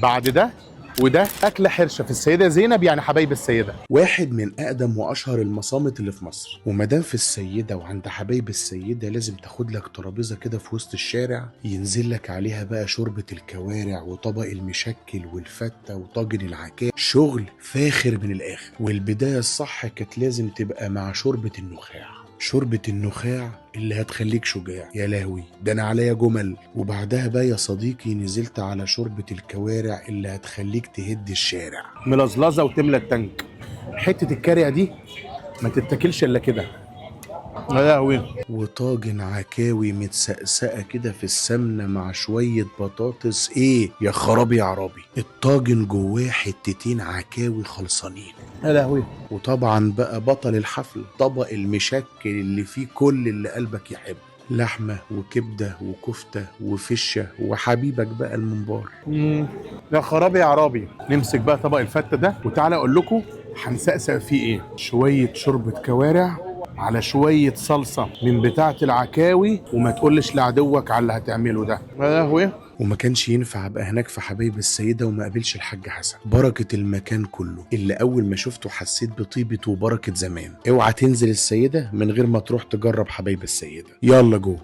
بعد ده وده اكله حرشه في السيده زينب، يعني حبايب السيده. واحد من اقدم واشهر المصامت اللي في مصر، ومادام في السيده وعند حبايب السيده لازم تاخد لك ترابيزه كده في وسط الشارع ينزل لك عليها بقى شوربه الكوارع وطبق المشكل والفته وطاجن العكاوي، شغل فاخر من الاخر. والبدايه الصح كانت لازم تبقى مع شوربه النخاع. شوربة النخاع اللي هتخليك شجاع، يا لهوي ده انا عليا جمل. وبعدها بقى يا صديقي نزلت على شوربة الكوارع اللي هتخليك تهد الشارع. ملزلزه وتملى التانك. حته الكارع دي ما تتاكلش الا كده. يا لهوي. وطاجن عكاوي متسقسقه كده في السمنه مع شويه بطاطس، ايه يا خرابي يا عرابي. الطاجن جواه حتتين عكاوي خلصانين. يا لهوي. وطبعا بقى بطل الحفل طبق المشكل اللي فيه كل اللي قلبك يحب، لحمه وكبده وكفته وفشه وحبيبك بقى الممبار. يا خرابي يا عرابي. نمسك بقى طبق الفته ده وتعالى اقول لكم هنسقسق فيه ايه. شويه شوربه كوارع على شويه صلصه من بتاعه العكاوي، وما تقولش لعدوك على اللي هتعمله ده. يا لهوي. وما كانش ينفع ابقى هناك في حبايب السيده وما قابلش الحاج حسن، بركه المكان كله اللي اول ما شفته حسيت بطيبه وبركه زمان. اوعى تنزل السيده من غير ما تروح تجرب حبايب السيده. يلا جو.